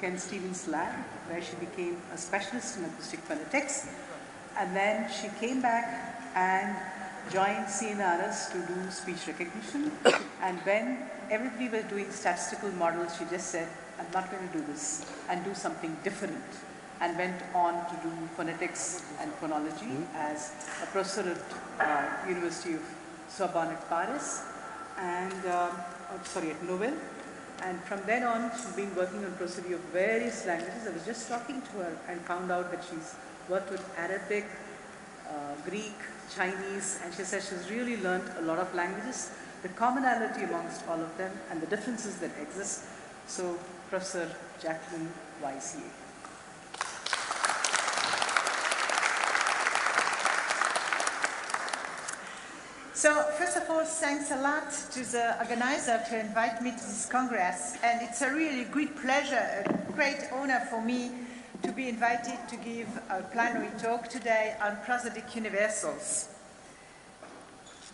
Ken Stevens' lab, where she became a specialist in acoustic phonetics. And then she came back and joined CNRS to do speech recognition. And when everybody was doing statistical models, she just said, I'm not going to do this, and do something different. And went on to do phonetics and phonology as a professor at University of Sorbonne at Paris, and at Nouvelle. And from then on, she's been working on prosody of various languages. I was just talking to her and found out that she's worked with Arabic, Greek, Chinese, and she says she's really learned a lot of languages, the commonality amongst all of them and the differences that exist. So, Professor Jacqueline Vaissière. So, first of all, thanks a lot to the organizer to invite me to this Congress. And it's a really great pleasure, a great honor for me to be invited to give a plenary talk today on prosodic universals.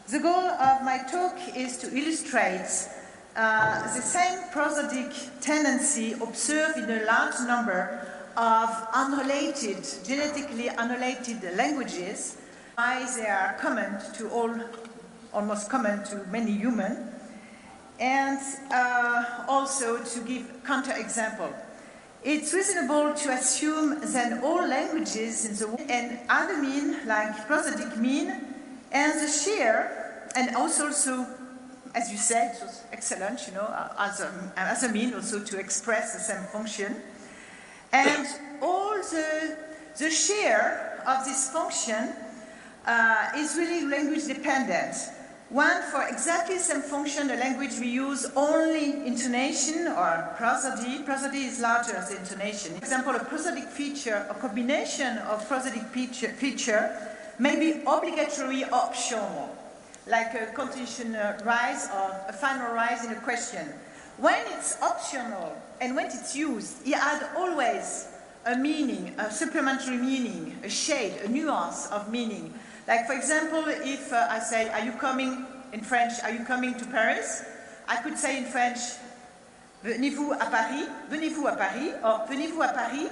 The goal of my talk is to illustrate the same prosodic tendency observed in a large number of unrelated, genetically unrelated languages, why they are common to all, almost common to many humans, and also to give counterexample. It's reasonable to assume that all languages in the world and other mean, like prosodic mean, and the share, and also, as you said, it was excellent, you know, as a mean also to express the same function. And all the share of this function is really language dependent. One, for exactly the same function, the language we use only intonation or prosody. Prosody is larger than intonation. For example, a prosodic feature, a combination of prosodic feature may be obligatory or optional, like a continuation rise or a final rise in a question. When it's optional and when it's used, it adds always a meaning, a supplementary meaning, a shade, a nuance of meaning. Like, for example, if I say, are you coming, in French, are you coming to Paris? I could say in French, venez-vous à Paris, or venez-vous à Paris,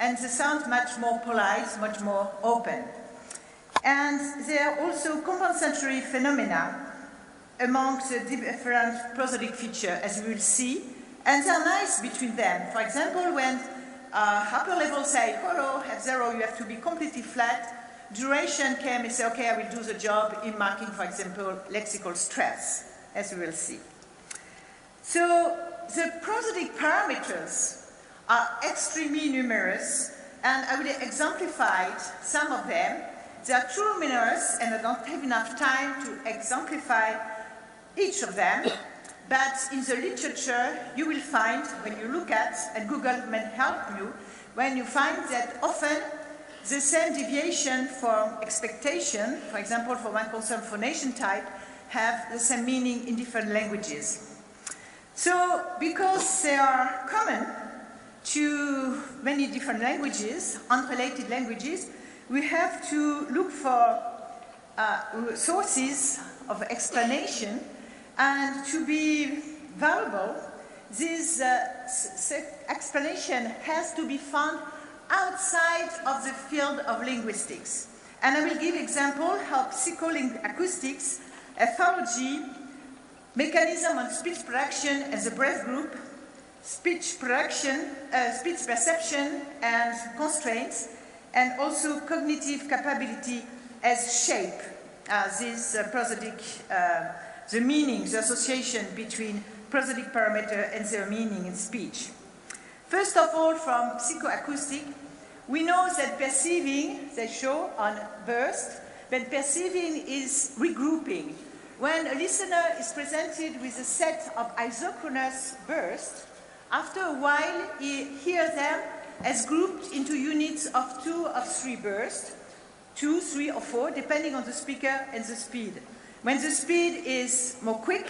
and the sound much more polite, much more open. And there are also compensatory phenomena amongst the different prosodic features, as we will see, and they're nice between them. For example, when upper level say, hello, at 0, you have to be completely flat. Duration came and say, okay, I will do the job in marking, for example, lexical stress, as we will see. So the prosodic parameters are extremely numerous, and I will exemplify some of them. They are too numerous, and I don't have enough time to exemplify each of them, but in the literature, you will find, when you look at, and Google may help you, when you find that often the same deviation from expectation, for example, for one concerned phonation type, have the same meaning in different languages. So, because they are common to many different languages, unrelated languages, we have to look for sources of explanation, and to be valuable, this explanation has to be found outside of the field of linguistics. And I will give example of psychoacoustics, ethology, mechanism on speech production as a breath group, speech production, speech perception and constraints, and also cognitive capability as shape, this prosodic, the meaning, the association between prosodic parameter and their meaning in speech. First of all, from psychoacoustic, we know that perceiving, they show on burst, but perceiving is regrouping. When a listener is presented with a set of isochronous bursts, after a while he hears them as grouped into units of 2 or 3 bursts, 2, 3, or 4, depending on the speaker and the speed. When the speed is more quick,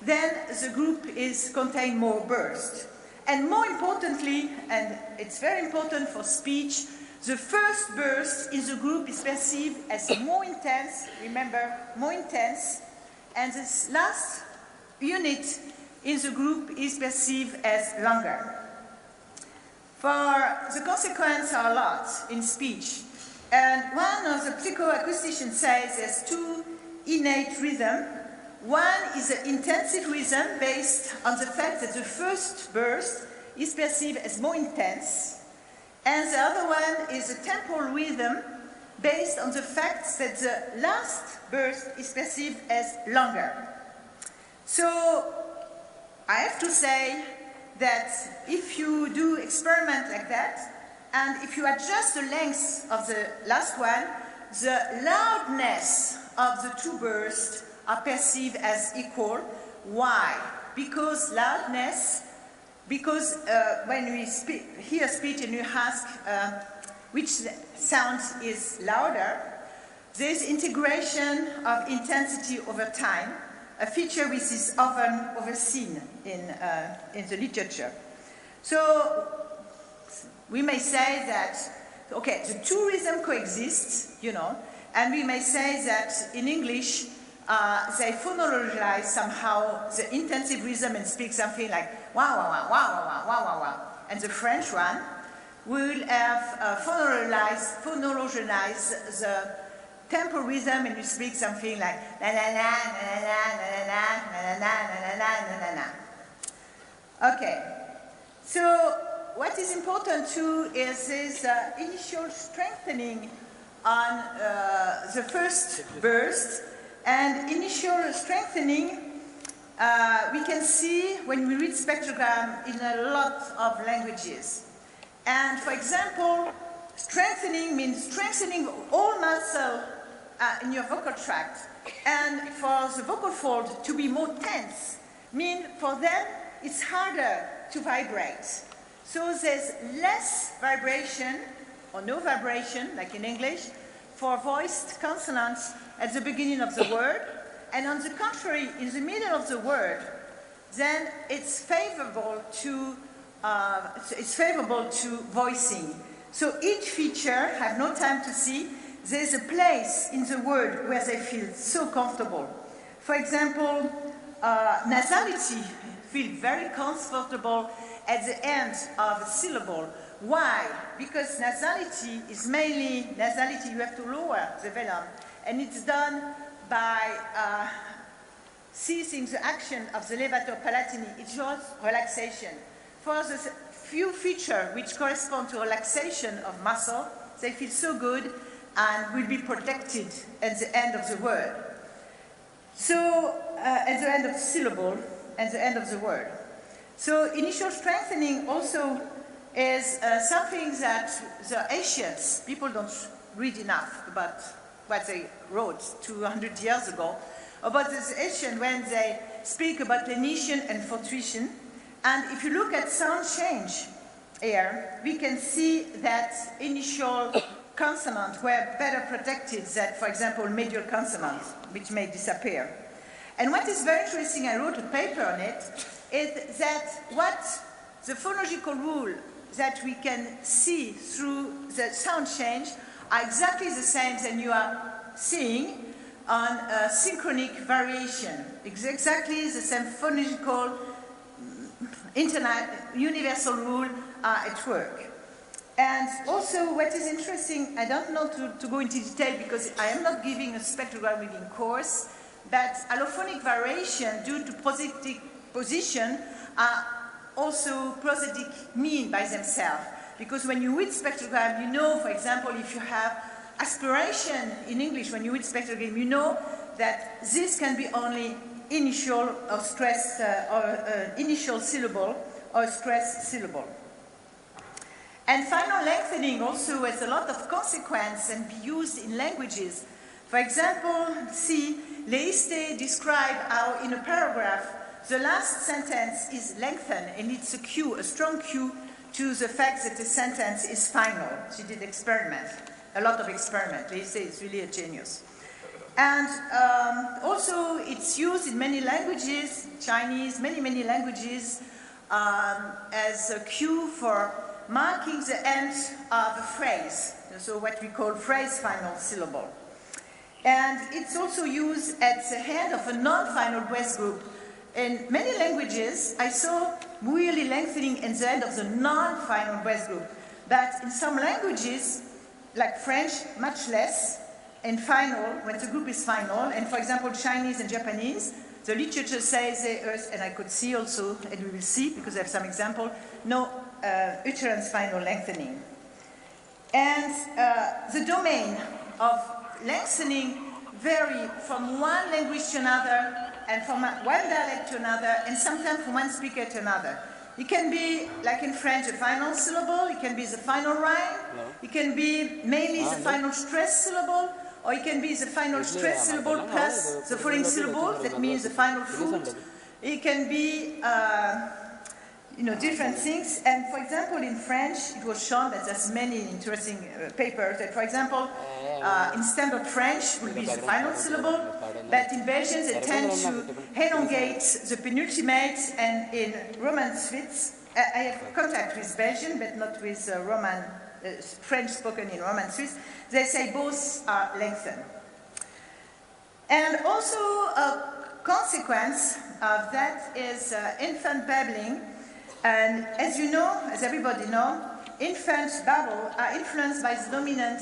then the group contains more bursts. And more importantly, and it's very important for speech, the first burst in the group is perceived as more intense, remember, more intense, and this last unit in the group is perceived as longer. For the consequences are a lot in speech. And one of the psychoacousticians says there's two innate rhythms. One is an intensive rhythm based on the fact that the first burst is perceived as more intense, and the other one is a temporal rhythm based on the fact that the last burst is perceived as longer. So I have to say that if you do experiment like that, and if you adjust the length of the last one, the loudness of the two bursts are perceived as equal. Why? Because loudness, when we hear speech and you ask which sound is louder, there is integration of intensity over time, a feature which is often overseen in the literature. So we may say that, okay, the two rhythms coexist, and we may say that in English, they phonologize somehow the intensive rhythm and speak something like wah, wah, wah, wah, wah, wah, wah, wah. And the French one will have phonologize the temporal rhythm and you speak something like na na na na na na na na na na na na. Okay, so what is important too is this initial strengthening on the first burst. And initial strengthening, we can see when we read spectrogram in a lot of languages. And for example, strengthening means strengthening all muscle in your vocal tract. And for the vocal fold to be more tense, mean for them it's harder to vibrate. So there's less vibration or no vibration, like in English, for voiced consonants at the beginning of the word, and on the contrary, in the middle of the word, then it's favorable to voicing. So each feature, have no time to see, there's a place in the word where they feel so comfortable. For example, nasality feel very comfortable at the end of a syllable. Why? Because nasality is mainly nasality, you have to lower the velum, and it's done by ceasing the action of the levator palatini. It shows relaxation. For the few features which correspond to relaxation of muscle, they feel so good and will be protected at the end of the word. So, at the end of the syllable, at the end of the word. So, initial strengthening also is something that the Asians, people don't read enough about what they wrote 200 years ago, about the Asians when they speak about lenation and fortuition. And if you look at sound change here, we can see that initial consonants were better protected than, for example, medial consonants, which may disappear. And what is very interesting, I wrote a paper on it, is that what the phonological rule that we can see through the sound change are exactly the same as you are seeing on synchronic variation. Exactly the same phonological universal rule are at work. And also what is interesting, I don't know to go into detail because I am not giving a spectrogram reading course, but allophonic variation due to prosodic position are also prosodic mean by themselves. Because when you read spectrogram, you know, for example, if you have aspiration in English, when you read spectrogram, you know that this can be only initial or stressed initial syllable or stressed syllable. And final lengthening also has a lot of consequence and be used in languages. For example, see, Leiste describe how in a paragraph the last sentence is lengthened, and it's a cue, a strong cue to the fact that the sentence is final. She did experiment, a lot of experiment. Leiste is really a genius. And also it's used in many languages, Chinese, many languages, as a cue for marking the end of a phrase, so what we call phrase final syllable. And it's also used at the end of a non-final breath group. In many languages, I saw really lengthening in the end of the non-final breath group. But in some languages, like French, much less, in final, when the group is final, and for example, Chinese and Japanese, the literature says, and I could see also, and we will see, because I have some example, no utterance final lengthening. And the domain of lengthening vary from one language to another, and from one dialect to another, and sometimes from one speaker to another. It can be, like in French, a final syllable, it can be the final rhyme, it can be mainly the final stress syllable, or it can be the final stress syllable plus the following syllable, that means the final foot. It can be, different things. And for example, in French, it was shown that there's many interesting papers that, for example, in standard French will be the final syllable, but in Belgian they tend to elongate the penultimate, and in Roman Swiss, I have contact with Belgian, but not with French spoken in Roman Swiss, they say both are lengthened. And also a consequence of that is infant babbling. And as you know, as everybody knows, infants babble are influenced by the dominant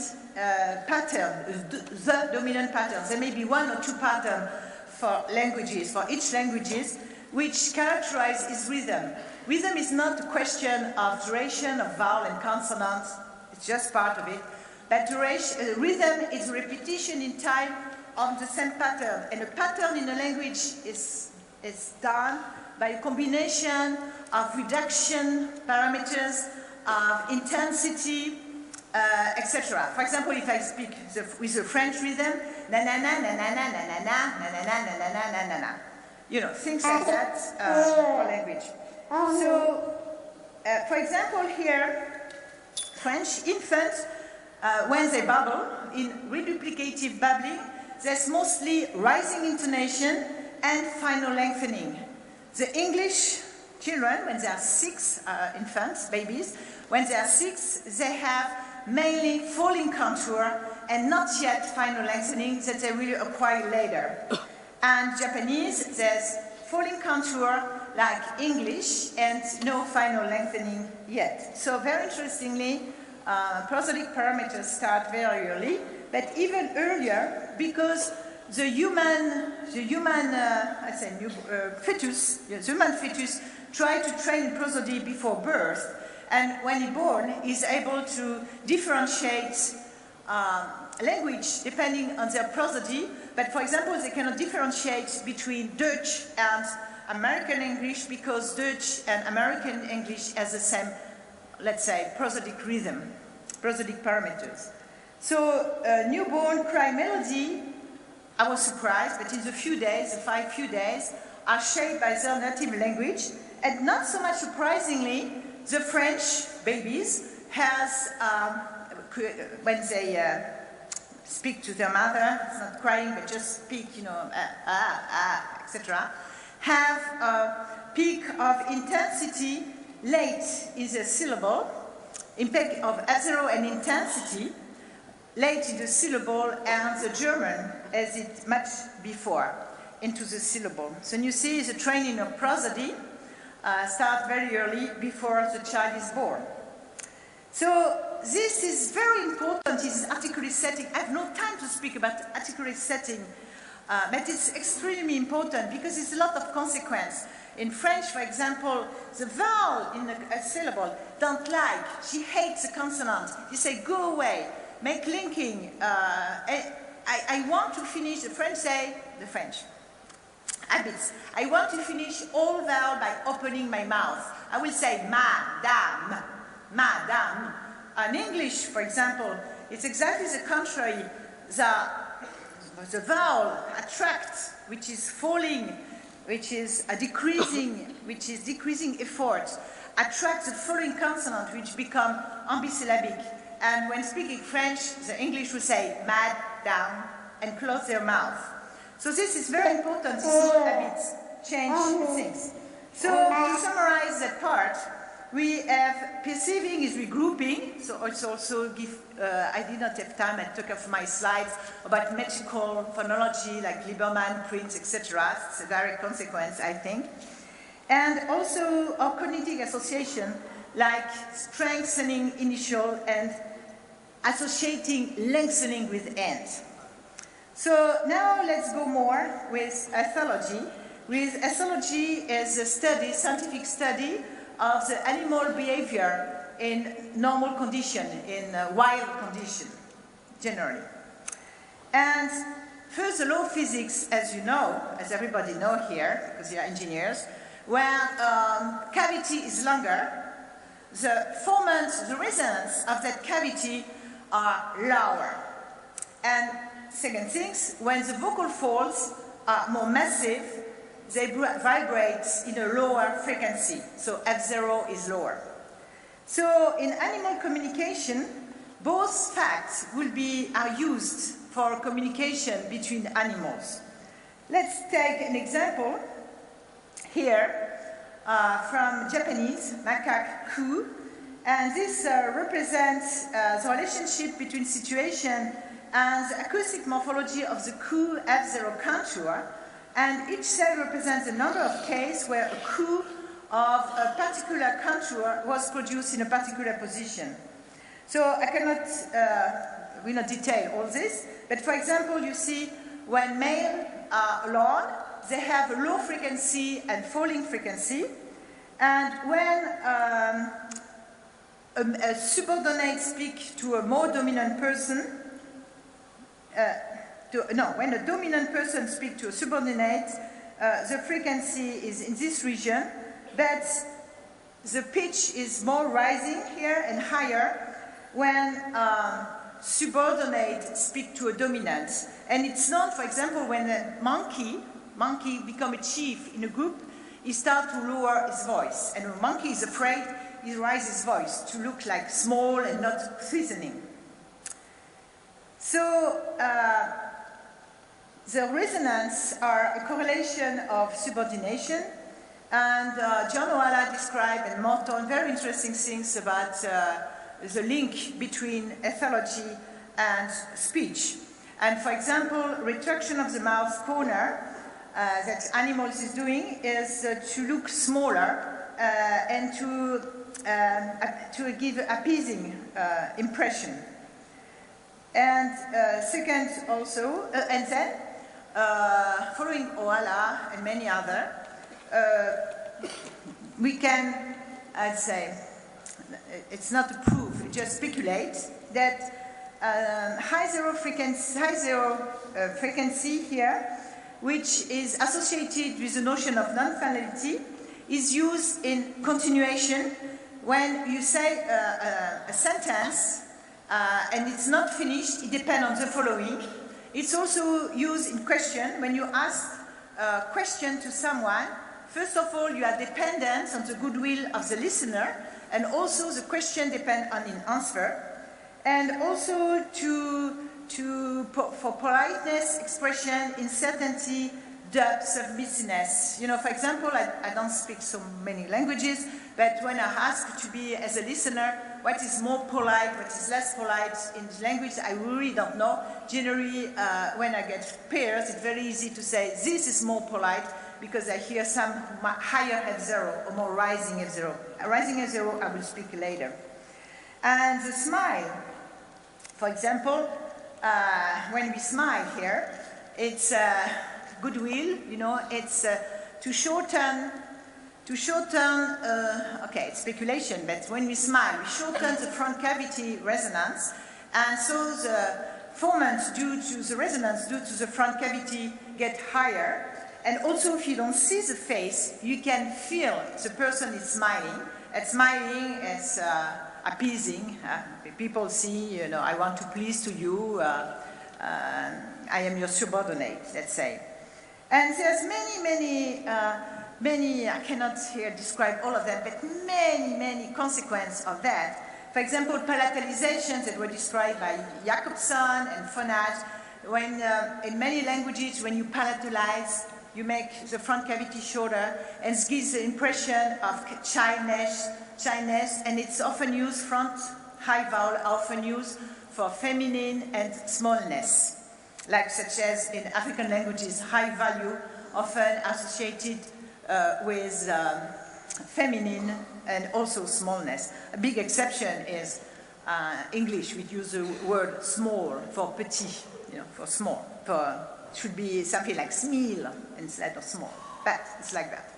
pattern, the dominant pattern. There may be one or two patterns for languages, for each languages, which characterize its rhythm. Rhythm is not a question of duration of vowel and consonant, it's just part of it. But rhythm is repetition in time of the same pattern. And a pattern in a language is done by a combination of reduction parameters, of intensity, etc. For example, if I speak with a French rhythm, na na na na na na na na na na na na na na na na, things like that for language. So, for example, here, French infants, when they babble, in reduplicative babbling, there's mostly rising intonation and final lengthening. The English children, when they are 6, infants, babies, when they are 6, they have mainly falling contour and not yet final lengthening that they will acquire later. And Japanese, there's falling contour like English and no final lengthening yet. So very interestingly, prosodic parameters start very early, but even earlier because the human fetus tried to train prosody before birth, and when he's born, he's able to differentiate language depending on their prosody. But for example, they cannot differentiate between Dutch and American English because Dutch and American English has the same, let's say, prosodic rhythm, prosodic parameters. So newborn cry melody, I was surprised, but in the few days, are shaped by their native language. And not so much surprisingly, the French babies has, when they speak to their mother, it's not crying, but just speak, etc., have a peak of intensity late in the syllable, impact of zero and intensity, late in the syllable, and the German as it much before into the syllable. So you see the training of prosody starts very early before the child is born. So this is very important, is articulate setting. I have no time to speak about articulate setting, but it's extremely important because it's a lot of consequence. In French, for example, the vowel in a syllable don't like, she hates the consonant. You say, go away, make linking. I want to finish, the French habits. I want to finish all vowel by opening my mouth. I will say madame, madame. In English, for example, it's exactly the contrary. The vowel attracts, which is falling, which is decreasing effort, attracts the following consonant, which become ambisyllabic. And when speaking French, the English will say madame and close their mouth. So this is very important. These small habits change things. So to summarize that part, We have perceiving is regrouping, so it's also I did not have time, I took off my slides about metrical phonology like Lieberman, Prince, etc. It's a direct consequence, I think. And also our cognitive association like strengthening initial and associating lengthening with end. So now let's go more with ethology. With ethology is a study, scientific study of the animal behavior in normal condition, in wild condition, generally. And first, the law of physics, as you know, as everybody know here, because you are engineers, when cavity is longer, the formants, the resonance of that cavity are lower. And second things, when the vocal folds are more massive, they vibrate in a lower frequency, so F0 is lower. So in animal communication, both facts are used for communication between animals. Let's take an example here from Japanese, macaque ku, and this represents the relationship between situation and the acoustic morphology of the ku F0 contour. And each cell represents a number of cases where a ku of a particular contour was produced in a particular position. So I cannot, will not detail all this, but for example, you see when males are alone, they have a low frequency and falling frequency, and when a subordinate speaks to a more dominant person, when a dominant person speaks to a subordinate, the frequency is in this region, but the pitch is more rising here and higher when subordinate speak to a dominant. And it's known, for example, when a monkey become a chief in a group, he starts to lower his voice. And when a monkey is afraid, he raises his voice to look like small and not threatening. So, the resonance are a correlation of subordination, and John O'Hara described, and Morton, very interesting things about the link between ethology and speech. And for example, retraction of the mouth corner that animals is doing is to look smaller and to give appeasing impression. And second also, and then following O'Hara and many other, we can, I'd say, it's not a proof, it just speculates that high zero frequency here, which is associated with the notion of non-finality, is used in continuation when you say a sentence and it's not finished, it depends on the following. It's also used in question when you ask a question to someone. First of all, you are dependent on the goodwill of the listener, and also the question depends on an answer. And also for politeness, expression, uncertainty, doubt, submissiveness. You know, for example, I don't speak so many languages, but when I ask to be as a listener, what is more polite, what is less polite in the language, I really don't know. Generally, when I get pairs, it's very easy to say this is more polite because I hear some higher F0 or more rising F0. Rising F0, I will speak later. And the smile, for example, when we smile here, it's goodwill, you know, it's to shorten, okay, it's speculation, but when we smile, we shorten the front cavity resonance, and so the formants due to the resonance due to the front cavity get higher. And also, if you don't see the face, you can feel the person is smiling. And smiling is appeasing. People see, you know, I want to please to you. I am your subordinate, let's say. And there's many, I cannot here describe all of them, but many consequences of that. For example, palatalizations that were described by Jacobson and Fonage. When, in many languages, when you palatalize, you make the front cavity shorter, and it gives the impression of shyness, and it's often used, front high vowel often used for feminine and smallness, like such as in African languages, high value often associated with feminine and also smallness. A big exception is English. We use the word small for petit, for small. It should be something like smil instead of small, but it's like that.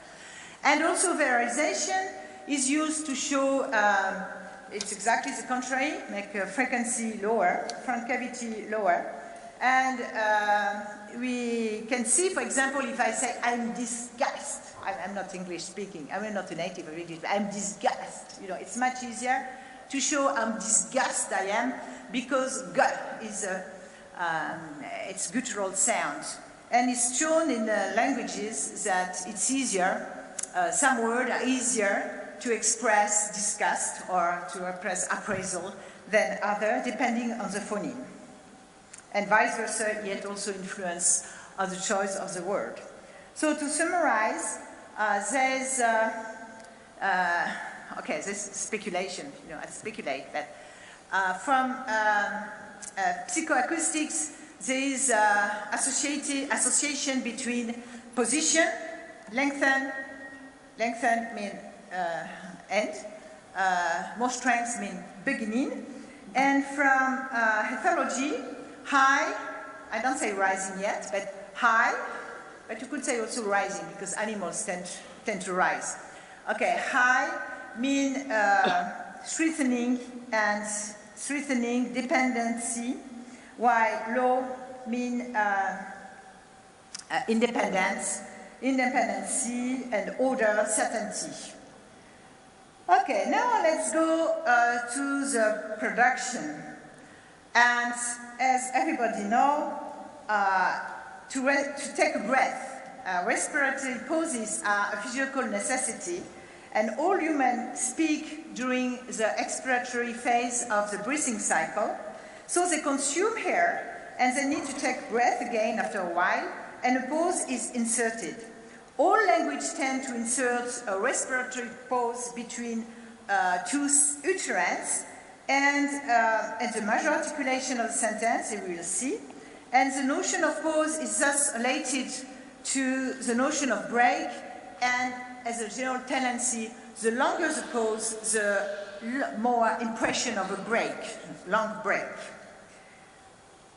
And also velarization is used to show, it's exactly the contrary, make a frequency lower, front cavity lower. And we can see, for example, if I say, I'm disgusted, I'm not English speaking, I'm not a native of English, but I'm disgusted. It's much easier to show how disgusted I am because g is it's guttural sound. And it's shown in languages that it's easier, some words are easier to express disgust or to express appraisal than others, depending on the phoneme. And vice versa, yet also influence of the choice of the word. So to summarize, there's speculation, I speculate that from psychoacoustics, there is association between position, lengthen mean end, more strength mean beginning, and from ethology, high, I don't say rising yet, but high, but you could say also rising because animals tend to rise. Okay, high mean strengthening dependency, while low mean independency and order, certainty. Okay, now let's go to the production. And as everybody knows, to take a breath, respiratory pauses are a physical necessity, and all humans speak during the expiratory phase of the breathing cycle. So they consume air, and they need to take breath again after a while, and a pause is inserted. All languages tend to insert a respiratory pause between two utterances, and the major articulation of the sentence, we will see. And the notion of pause is thus related to the notion of break, and as a general tendency, the longer the pause, the more impression of a break, long break.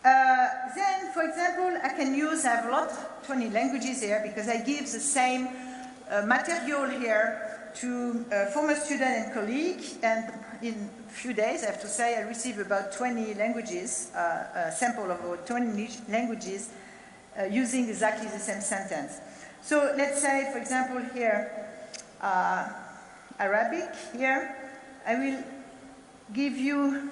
Then, for example, I can use, I have a lot, 20 languages here, because I give the same material here to a former student and colleague, and in a few days, I have to say, I received about 20 languages, a sample of about 20 languages, using exactly the same sentence. So let's say, for example, here, Arabic, here, I will give you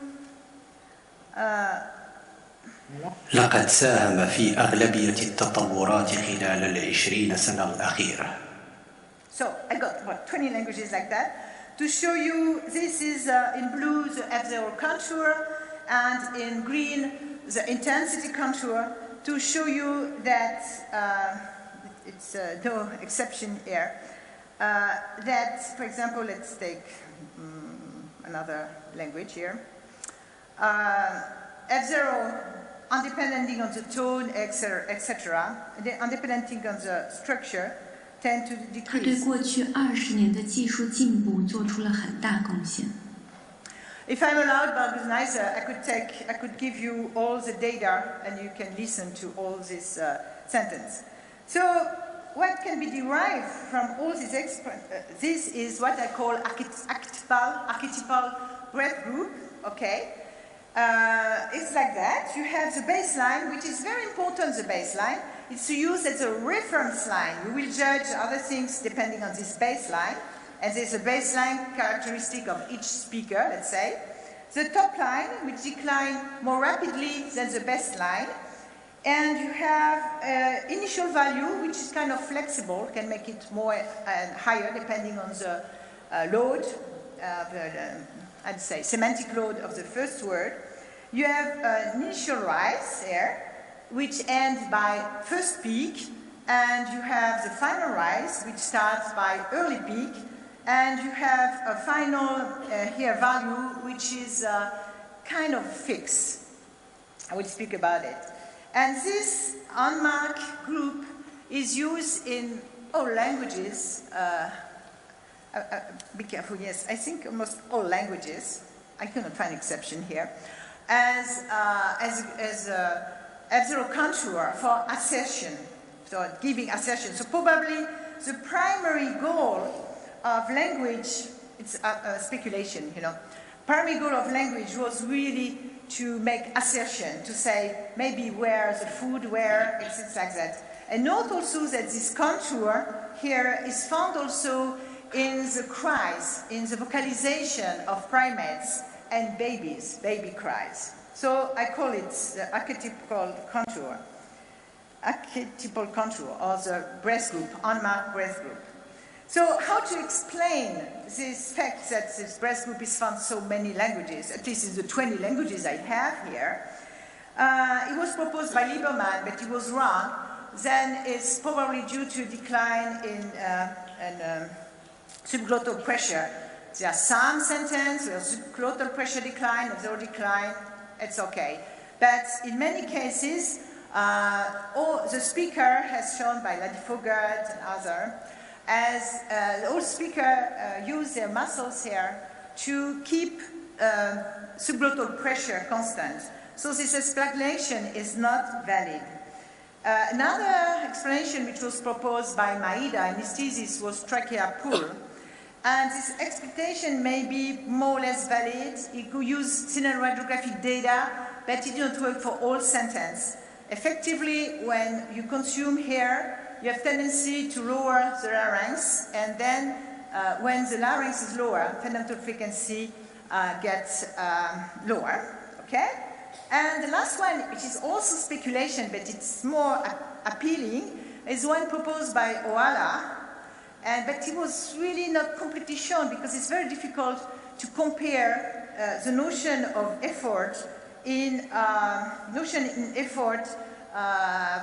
لقد ساهم في أغلبية التطورات خلال 20 سنة الأخيرة. So I got about 20 languages like that to show you. This is in blue the F0 contour, and in green the intensity contour, to show you that it's no exception here. That, for example, let's take another language here. F0, undepending on the tone, etc., undepending on the structure, tend to decrease. 它对过去20年的技术进步做出了很大贡献。 If I'm allowed, by organizer, I could give you all the data, and you can listen to all this sentence. So, what can be derived from all this? This is what I call archetypal breath group. Okay. It's like that. You have the baseline, which is very important, the baseline. It's used as a reference line. We will judge other things depending on this baseline. And there's a baseline characteristic of each speaker, let's say. The top line, which declines more rapidly than the baseline. And you have initial value, which is kind of flexible, can make it more and higher depending on the load, I'd say semantic load of the first word. You have an initial rise there, which ends by first peak, and you have the final rise, which starts by early peak, and you have a final here value, which is kind of fixed. I will speak about it. And this unmarked group is used in all languages. Be careful, yes, I think almost all languages. I cannot find exception here. As F0 contour for assertion, so giving assertion. So probably the primary goal of language, it's speculation, you know. Primary goal of language was really to make assertion, to say maybe where the food, where, things like that. And note also that this contour here is found also in the cries, in the vocalization of primates and babies, baby cries. So I call it the archetypal contour, or the breath group, unmarked breath group. So how to explain this fact that this breath group is found in so many languages, at least in the 20 languages I have here? It was proposed by Lieberman, but it was wrong. Then it's probably due to a decline in subglottal pressure. There are some sentences where subglottal pressure decline, if zero decline, it's okay. But in many cases, the speaker has shown by Ladifogart and others, as all speakers use their muscles here to keep subglottal pressure constant. So this explanation is not valid. Another explanation which was proposed by Maeda in his thesis was trachea pull. And this expectation may be more or less valid. It could use syllable-radiographic data, but it did not work for all sentences. Effectively, when you consume here, you have tendency to lower the larynx, and then when the larynx is lower, fundamental frequency gets lower, okay? And the last one, which is also speculation, but it's more appealing, is one proposed by Oala, but it was really not completely shown because it's very difficult to compare the notion of effort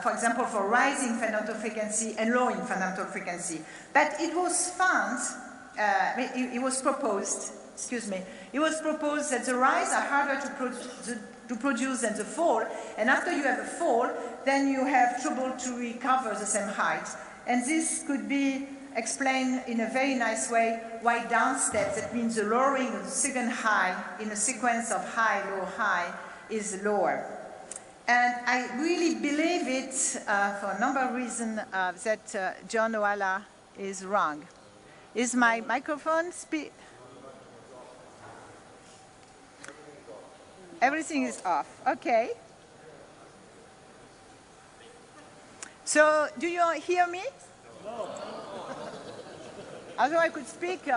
for example, for rising fundamental frequency and lowering fundamental frequency. But it was found, it was proposed that the rise are harder to produce than the fall, and after you have a fall, then you have trouble to recover the same height. And this could be explained in a very nice way why down steps, that means the lowering of the second high in a sequence of high, low, high, is lower. And I really believe it, for a number of reasons, that John Oala is wrong. Is my microphone Everything is off. Okay. So, do you hear me? No. Although I could speak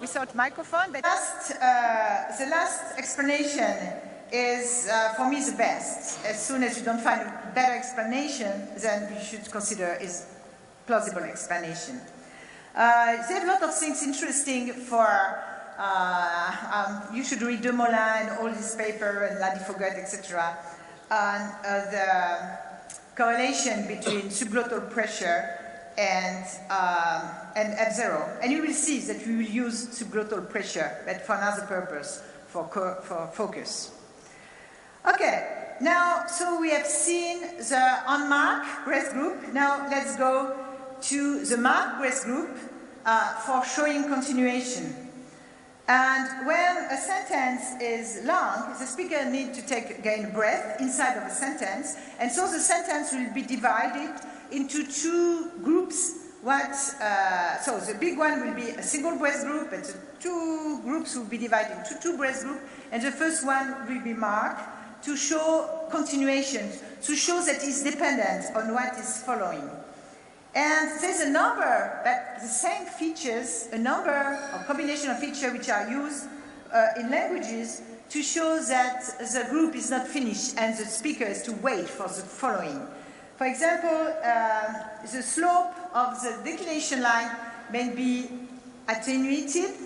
without microphone, but the last explanation is, for me, the best. As soon as you don't find a better explanation, then you should consider is plausible explanation. There are a lot of things interesting for, you should read De Molin and all this paper and Ladifogart, etc. On the correlation between subglottal pressure and F0. And you will see that we will use subglottal pressure, but for another purpose, for focus. Okay, now, so we have seen the unmarked breath group. Now let's go to the marked breath group for showing continuation. And when a sentence is long, the speaker needs to take again a breath inside of a sentence, and so the sentence will be divided into two groups. So the big one will be a single breath group, and the two groups will be divided into two breath groups, and the first one will be marked to show continuation, to show that it's dependent on what is following. And there's a number, but the same features, a number or combination of features which are used in languages to show that the group is not finished and the speaker is to wait for the following. For example, the slope of the declination line may be attenuated,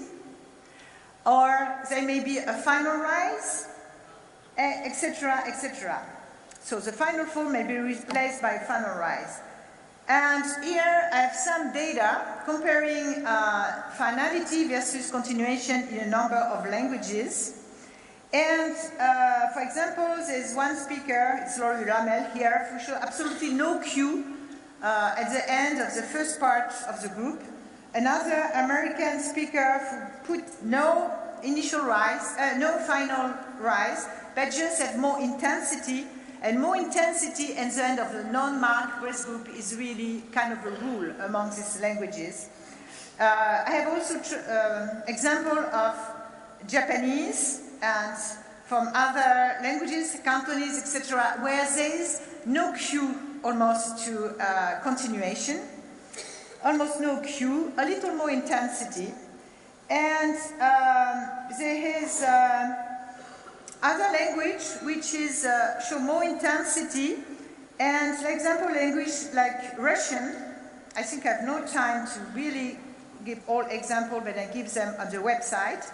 or there may be a final rise, etc., etc. So the final fall may be replaced by a final rise. And here I have some data comparing finality versus continuation in a number of languages. And for example, there's one speaker, it's Laurie Ramel here, who showed absolutely no cue at the end of the first part of the group. Another American speaker who put no initial rise, no final rise, but just had more intensity. And more intensity at the end of the non-marked breath group is really kind of a rule among these languages. I have also example of Japanese and from other languages, Cantonese, etc., where there is no cue almost to continuation, almost no cue, a little more intensity. And there is other language which is show more intensity, and for example language like Russian, I think I have no time to really give all examples, but I give them on the website,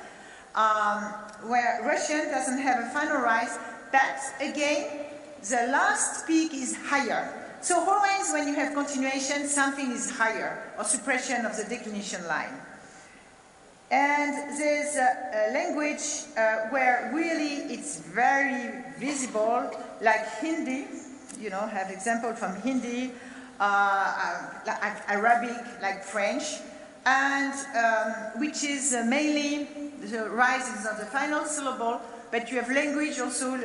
where Russian doesn't have a final rise, but again the last peak is higher. So always when you have continuation, something is higher, or suppression of the declination line. And there's a language where really it's very visible, like Hindi, you know, have example from Hindi, like Arabic, like French, and which is mainly the rise is on the final syllable, but you have language also,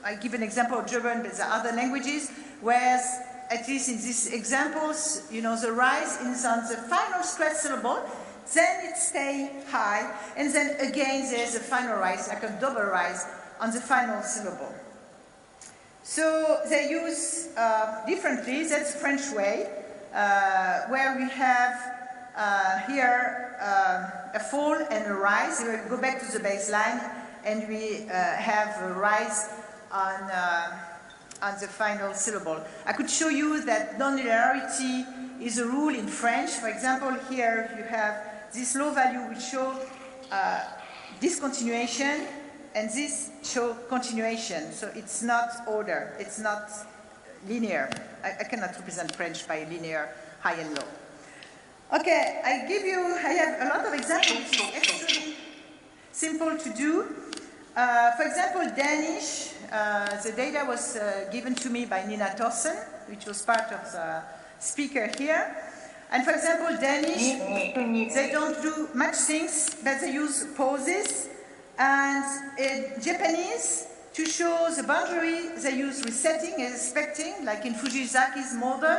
I give an example of German, but there are other languages, whereas at least in these examples, you know, the rise is on the final stressed syllable, then it stays high, and then again there's a final rise, like a double rise on the final syllable. So they use differently, that's the French way, where we have here a fall and a rise. We go back to the baseline, and we have a rise on the final syllable. I could show you that non-linearity is a rule in French. For example, here you have this low value which show discontinuation, and this show continuation. So it's not order, it's not linear. I cannot represent French by linear, high and low. Okay, I have a lot of examples. It's actually simple to do. For example, Danish, the data was given to me by Nina Thorsen, which was part of the speaker here. And for example, Danish, they don't do much things, but they use pauses. And in Japanese, to show the boundary, they use resetting and respecting, like in Fujisaki's model.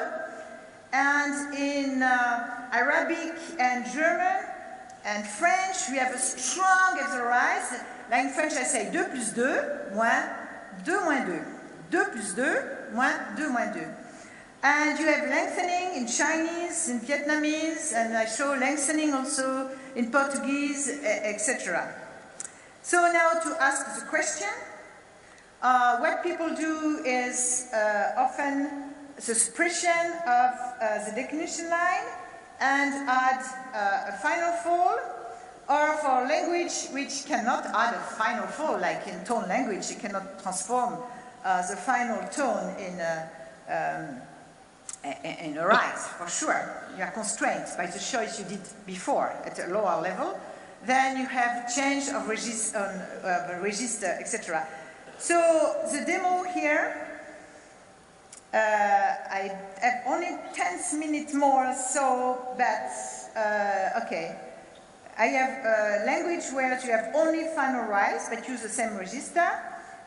And in Arabic and German and French, we have a strong as a rise. Like in French, I say 2 plus 2, moins 2 moins 2. 2 plus 2, moins 2 moins 2. And you have lengthening in Chinese, in Vietnamese, and I show lengthening also in Portuguese, etc. So now to ask the question, what people do is often the suppression of the declination line and add a final fall, or for language which cannot add a final fall, like in tone language, you cannot transform the final tone in a rise, for sure. You are constrained by the choice you did before at a lower level. Then you have change of register, etc. So the demo here, I have only 10 minutes more, so that's, okay. I have a language where you have only final rise, but use the same register.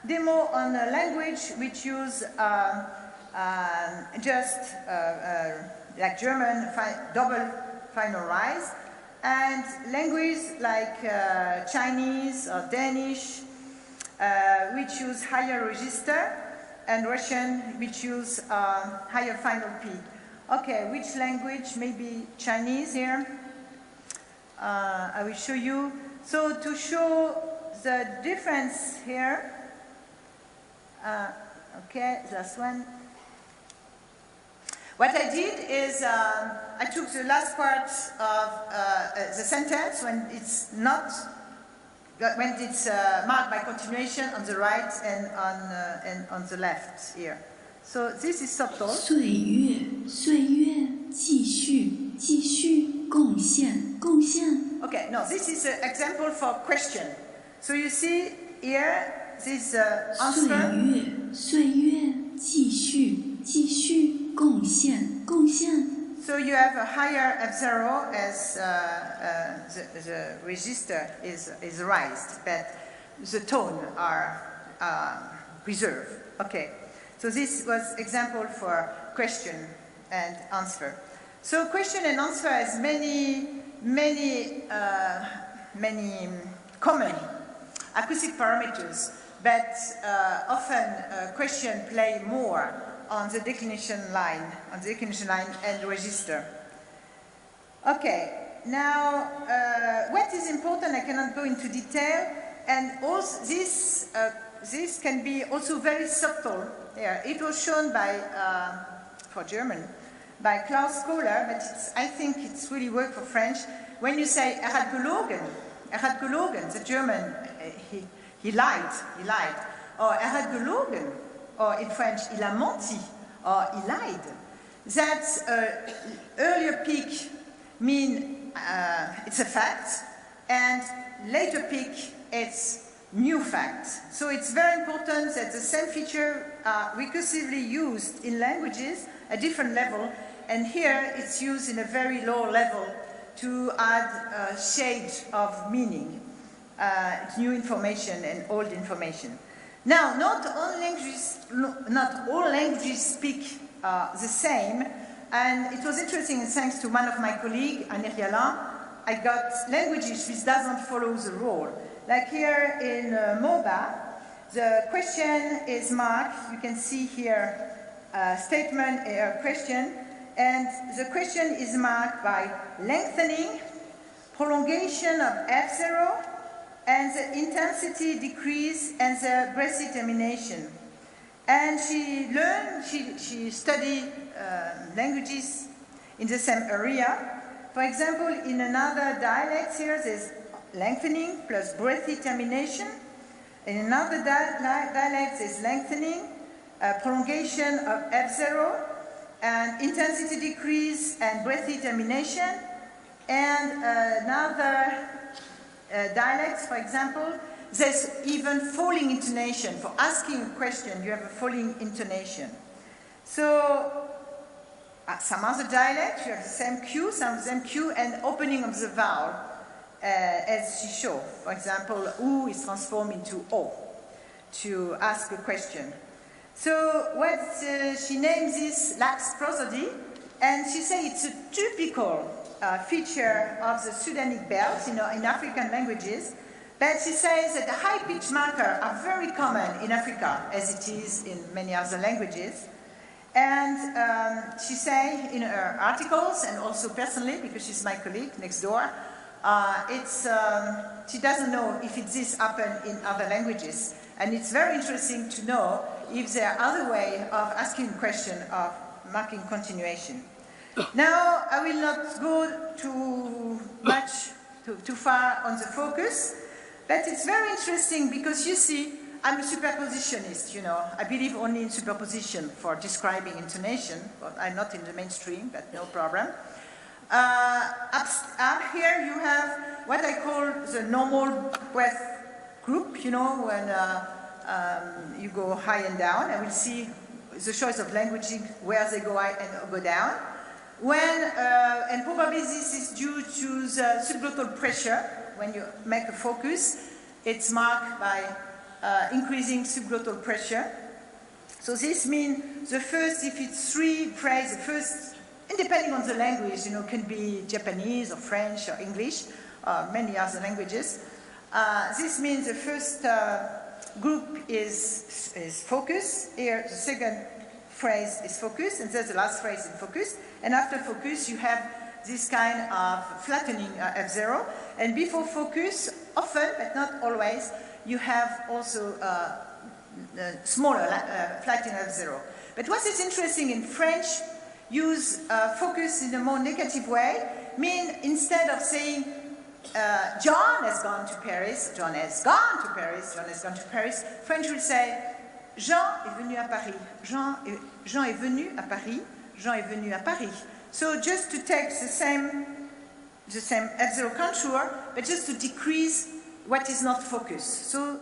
Demo on a language which use just like German, double final rise, and language like Chinese or Danish, which use higher register, and Russian, which use higher final peak. Okay, which language? Maybe Chinese here. I will show you. So to show the difference here, okay, that's one. What I did is I took the last part of the sentence when it's not, when it's marked by continuation on the right and on the left here. So this is subtle. 岁月，岁月，继续，继续，贡献，贡献。 Okay, no, this is an example for question. So you see here, this 岁 answer. 月，岁月，继续，继续，贡献，贡献。 So you have a higher F0 as the register is raised, but the tone are preserved. Okay, so this was example for question and answer. So question and answer has many common acoustic parameters, but often question play more on the declination line, and register. Okay, now what is important, I cannot go into detail, and also this can be also very subtle. Yeah, it was shown by, for German, by Klaus Kohler, but I think it's really work for French. When you say er hat gelogen, the German, he lied, or er hat gelogen, or in French, il a menti, or he lied. That earlier peak mean it's a fact, and later peak it's new fact. So it's very important that the same feature are recursively used in languages at different level, and here it's used in a very low level to add a shade of meaning, new information and old information. Now, not all languages speak the same, and it was interesting, and thanks to one of my colleagues, Anne-Marie Alain, I got languages which doesn't follow the rule. Like here in MOBA, the question is marked, you can see here a statement, a question, and the question is marked by lengthening, prolongation of F0, and the intensity decrease and the breath termination. And she studied languages in the same area. For example, in another dialect here, there's lengthening plus breathy termination. In another dialect, there's lengthening, prolongation of F0, and intensity decrease and breathy termination. And another dialects, for example, there's even falling intonation. For asking a question, you have a falling intonation. So, some other dialects, you have the same cue, some of them cue, and opening of the vowel, as she showed. For example, U is transformed into O to ask a question. So, what she names this lax prosody, and she says it's a typical feature of the Sudanic belt, in African languages, but she says that the high-pitch markers are very common in Africa, as it is in many other languages. And she says in her articles, and also personally, because she's my colleague next door, she doesn't know if this happens in other languages. And it's very interesting to know if there are other ways of asking a question, of marking continuation. Now, I will not go too far on the focus, but it's very interesting because you see, I'm a superpositionist, I believe only in superposition for describing intonation, but I'm not in the mainstream, but no problem. Up here you have what I call the normal breath group, when you go high and down, and we'll see the choice of languaging, where they go high and go down. And probably this is due to the subglottal pressure. When you make a focus, it's marked by increasing subglottal pressure. So this means the first, if it's three phrases, the first, and depending on the language, can be Japanese or French or English, or many other languages. This means the first group is focus. Here, the second phrase is focus, and then the last phrase is focus. And after focus, you have this kind of flattening F0. And before focus, often, but not always, you have also smaller flattening F0. But what is interesting in French, use focus in a more negative way, mean instead of saying John has gone to Paris, John has gone to Paris, John has gone to Paris, French will say Jean est venu à Paris. Jean est venu à Paris. Jean est venu à Paris. So just to take the same F0 contour, but just to decrease what is not focused. So